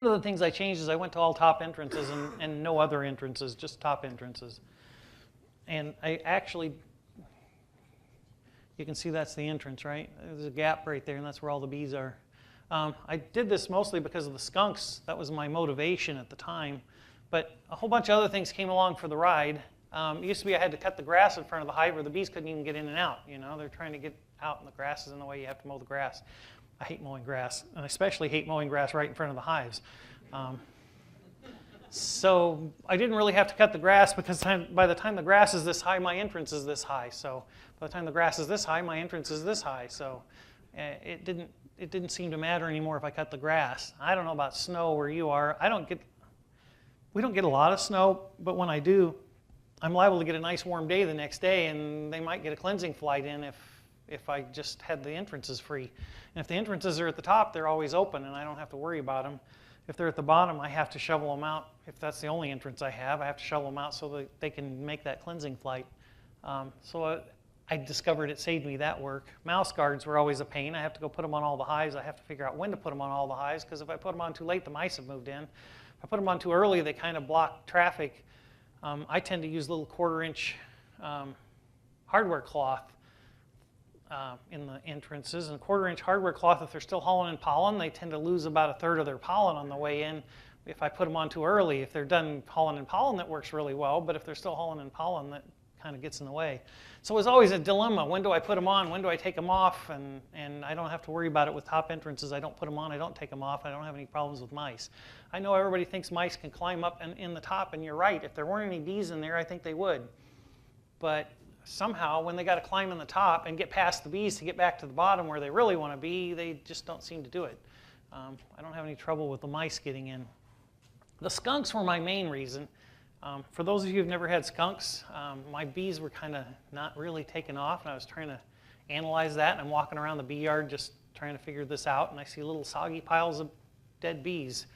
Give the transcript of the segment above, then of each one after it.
One of the things I changed is I went to all top entrances and no other entrances, just top entrances. And I actually, you can see that's the entrance, right? There's a gap right there, and that's where all the bees are. I did this mostly because of the skunks. That was my motivation at the time. But a whole bunch of other things came along for the ride. It used to be I had to cut the grass in front of the hive, or the bees couldn't even get in and out. You know, they're trying to get out, and the grass is in the way. You have to mow the grass. I hate mowing grass, and I especially hate mowing grass right in front of the hives. So I didn't really have to cut the grass because by the time the grass is this high, my entrance is this high. So by the time the grass is this high, my entrance is this high. So it didn't seem to matter anymore if I cut the grass. I don't know about snow where you are. We don't get a lot of snow, but when I do, I'm liable to get a nice warm day the next day, and they might get a cleansing flight in if I just had the entrances free. And if the entrances are at the top, they're always open, and I don't have to worry about them. If they're at the bottom, I have to shovel them out. If that's the only entrance I have to shovel them out so that they can make that cleansing flight. So I discovered it saved me that work. Mouse guards were always a pain. I have to go put them on all the hives. I have to figure out when to put them on all the hives, because if I put them on too late, the mice have moved in. If I put them on too early, they kind of block traffic. I tend to use little 1/4-inch hardware cloth in the entrances. And 1/4-inch hardware cloth, if they're still hauling in pollen, they tend to lose about 1/3 of their pollen on the way in if I put them on too early. If they're done hauling in pollen, that works really well, but if they're still hauling in pollen, that kind of gets in the way. So it was always a dilemma. When do I put them on? When do I take them off? And I don't have to worry about it with top entrances. I don't put them on. I don't take them off. I don't have any problems with mice. I know everybody thinks mice can climb up in the top, and you're right. If there weren't any bees in there, I think they would. But somehow, when they got to climb in the top and get past the bees to get back to the bottom where they really want to be, they just don't seem to do it. I don't have any trouble with the mice getting in. The skunks were my main reason. For those of you who've never had skunks, my bees were kind of not really taking off, and I was trying to analyze that, and I'm walking around the bee yard just trying to figure this out, and I see little soggy piles of dead bees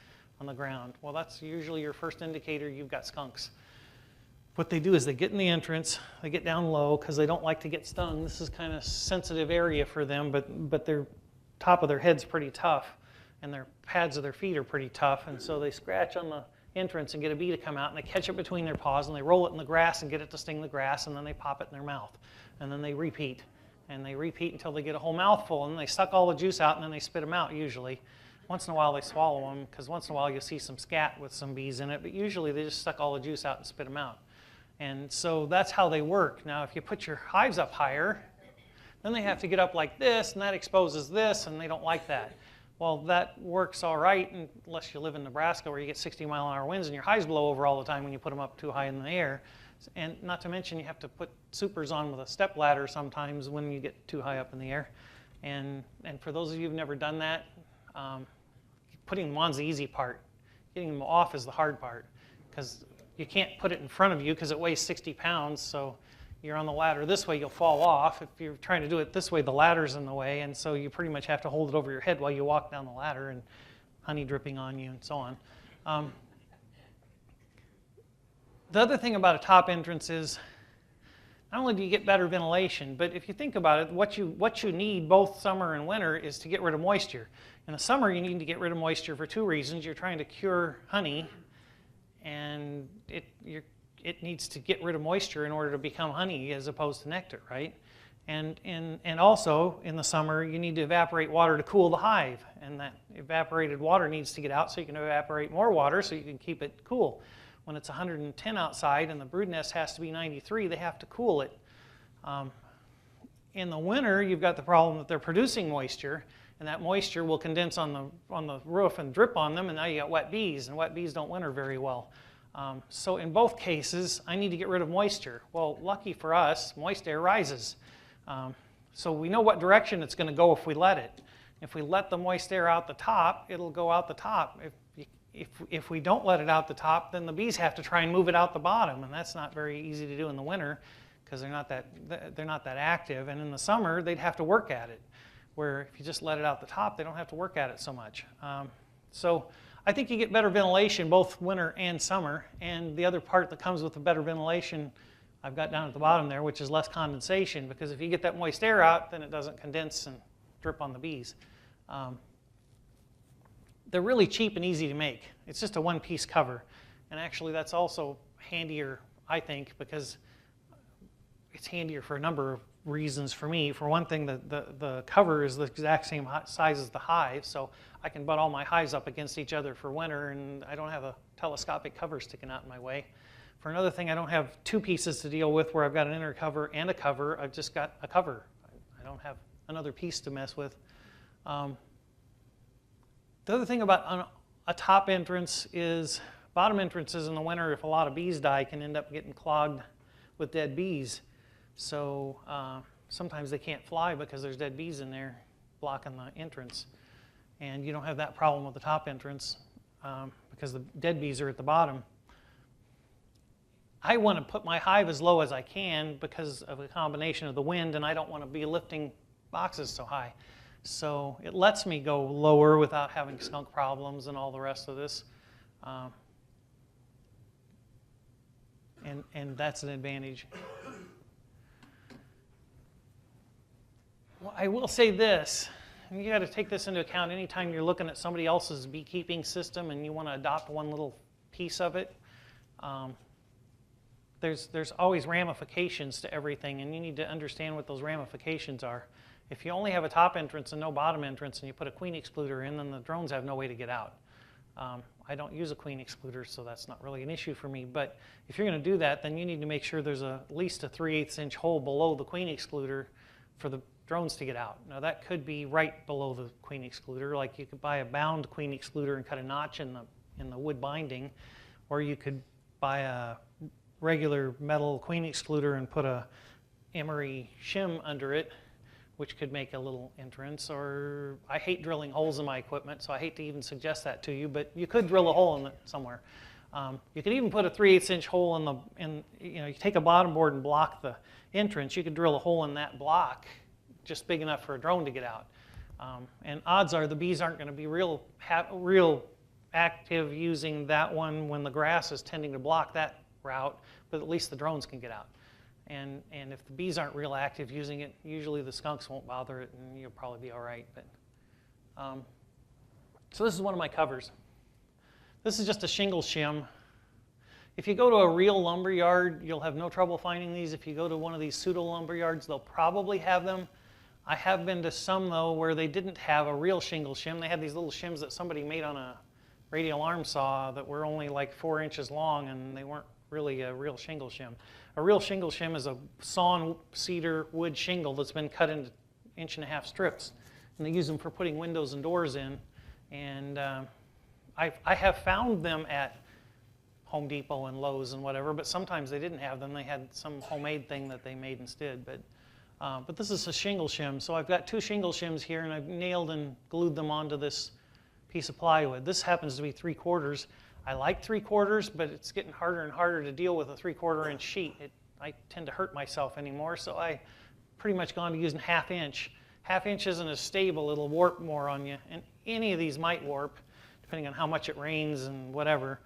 on the ground. Well, that's usually your first indicator you've got skunks. What they do is they get in the entrance, they get down low because they don't like to get stung. This is kind of sensitive area for them, but their top of their head's pretty tough, and their pads of their feet are pretty tough, and so they scratch on the entrance and get a bee to come out, and they catch it between their paws, and they roll it in the grass and get it to sting the grass, and then they pop it in their mouth, and then they repeat. And they repeat until they get a whole mouthful, and then they suck all the juice out, and then they spit them out usually. Once in a while they swallow them, because once in a while you'll see some scat with some bees in it, but usually they just suck all the juice out and spit them out. And so that's how they work. Now, if you put your hives up higher, then they have to get up like this, and that exposes this, and they don't like that. Well, that works all right unless you live in Nebraska where you get 60-mile-an-hour winds and your hives blow over all the time when you put them up too high in the air. And not to mention you have to put supers on with a step ladder sometimes when you get too high up in the air. And for those of you who've never done that, putting them on is the easy part. Getting them off is the hard part, because you can't put it in front of you because it weighs 60 pounds, so you're on the ladder this way, you'll fall off. If you're trying to do it this way, the ladder's in the way, and so you pretty much have to hold it over your head while you walk down the ladder, and honey dripping on you and so on. The other thing about a top entrance is not only do you get better ventilation, but if you think about it, what you need both summer and winter is to get rid of moisture. In the summer, you need to get rid of moisture for two reasons. You're trying to cure honey, and it needs to get rid of moisture in order to become honey as opposed to nectar, right? And also, in the summer, you need to evaporate water to cool the hive, and that evaporated water needs to get out so you can evaporate more water so you can keep it cool. When it's 110 outside and the brood nest has to be 93, they have to cool it. In the winter, you've got the problem that they're producing moisture, and that moisture will condense on the roof and drip on them, and now you got wet bees, and wet bees don't winter very well. So in both cases, I need to get rid of moisture. Well, lucky for us, moist air rises. So we know what direction it's going to go if we let it. If we let the moist air out the top, it'll go out the top. If we don't let it out the top, then the bees have to try and move it out the bottom, and that's not very easy to do in the winter because they're not that active. And in the summer, they'd have to work at it, where if you just let it out the top, they don't have to work at it so much. So I think you get better ventilation both winter and summer, and the other part that comes with the better ventilation I've got down at the bottom there, which is less condensation, because if you get that moist air out, then it doesn't condense and drip on the bees. they're really cheap and easy to make. It's just a one-piece cover. And actually that's also handier, I think, because it's handier for a number of reasons for me. For one thing, the cover is the exact same size as the hive, so I can butt all my hives up against each other for winter, and I don't have a telescopic cover sticking out in my way. For another thing, I don't have two pieces to deal with where I've got an inner cover and a cover. I've just got a cover. I don't have another piece to mess with. The other thing about a top entrance is bottom entrances in the winter, if a lot of bees die, can end up getting clogged with dead bees. So sometimes they can't fly because there's dead bees in there blocking the entrance. And you don't have that problem with the top entrance because the dead bees are at the bottom. I want to put my hive as low as I can because of a combination of the wind, and I don't want to be lifting boxes so high. So it lets me go lower without having skunk problems and all the rest of this. And that's an advantage. Well, I will say this, and you got to take this into account anytime you're looking at somebody else's beekeeping system and you want to adopt one little piece of it. There's always ramifications to everything, and you need to understand what those ramifications are. If you only have a top entrance and no bottom entrance and you put a queen excluder in, then the drones have no way to get out. I don't use a queen excluder, so that's not really an issue for me. But if you're going to do that, then you need to make sure there's at least a 3/8 inch hole below the queen excluder for the drones to get out. Now that could be right below the queen excluder, like you could buy a bound queen excluder and cut a notch in the wood binding, or you could buy a regular metal queen excluder and put a emery shim under it, which could make a little entrance. Or I hate drilling holes in my equipment, so I hate to even suggest that to you, but you could drill a hole in it somewhere. You could even put a 3/8 inch hole you take a bottom board and block the entrance. You could drill a hole in that block just big enough for a drone to get out. And odds are the bees aren't going to be real active using that one when the grass is tending to block that route, but at least the drones can get out. And if the bees aren't real active using it, usually the skunks won't bother it, and you'll probably be all right. But so this is one of my covers. This is just a shingle shim. If you go to a real lumber yard, you'll have no trouble finding these. If you go to one of these pseudo lumber yards, they'll probably have them. I have been to some, though, where they didn't have a real shingle shim. They had these little shims that somebody made on a radial arm saw that were only like 4 inches long, and they weren't really a real shingle shim. A real shingle shim is a sawn cedar wood shingle that's been cut into 1.5 inch strips, and they use them for putting windows and doors in. And I have found them at Home Depot and Lowe's and whatever, but sometimes they didn't have them. They had some homemade thing that they made instead. But this is a shingle shim. So I've got 2 shingle shims here, and I've nailed and glued them onto this piece of plywood. This happens to be 3/4. I like 3/4, but it's getting harder and harder to deal with a 3/4 inch sheet. I tend to hurt myself anymore, so I pretty much gone to using 1/2 inch. 1/2 inch isn't as stable. It'll warp more on you, and any of these might warp, depending on how much it rains and whatever.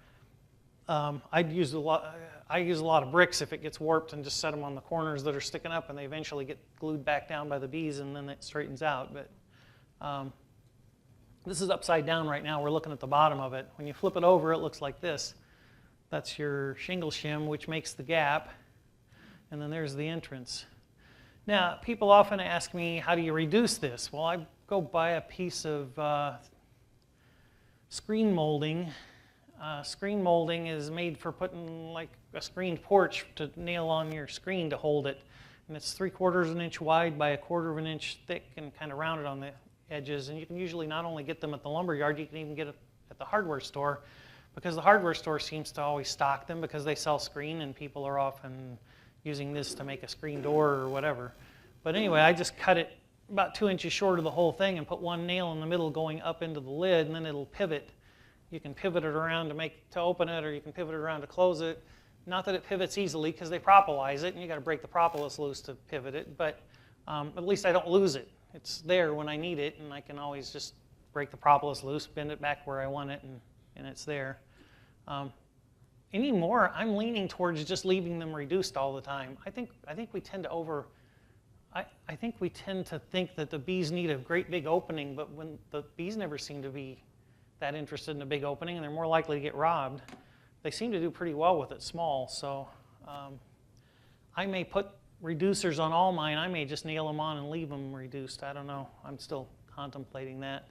I use a lot of bricks if it gets warped, and just set them on the corners that are sticking up, and they eventually get glued back down by the bees, and then it straightens out. But this is upside down right now. We're looking at the bottom of it. When you flip it over, it looks like this. That's your shingle shim, which makes the gap, and then there's the entrance. Now, people often ask me, how do you reduce this? Well, I go buy a piece of screen molding. Screen molding is made for putting like a screened porch to nail on your screen to hold it. And it's 3/4 inch wide by 1/4 inch thick and kind of rounded on the edges. And you can usually not only get them at the lumber yard, you can even get it at the hardware store, because the hardware store seems to always stock them because they sell screen, and people are often using this to make a screen door or whatever. But anyway, I just cut it about 2 inches short of the whole thing and put one nail in the middle going up into the lid, and then it'll pivot. You can pivot it around to open it, or you can pivot it around to close it. Not that it pivots easily, because they propolis it, and you got to break the propolis loose to pivot it, but at least I don't lose it. It's there when I need it, and I can always just break the propolis loose, bend it back where I want it, and it's there. Anymore, I'm leaning towards just leaving them reduced all the time. I think we tend to I think we tend to think that the bees need a great big opening, but when the bees never seem to be that interested in a big opening, and they're more likely to get robbed. They seem to do pretty well with it small, so I may put reducers on all mine. I may just nail them on and leave them reduced. I don't know. I'm still contemplating that.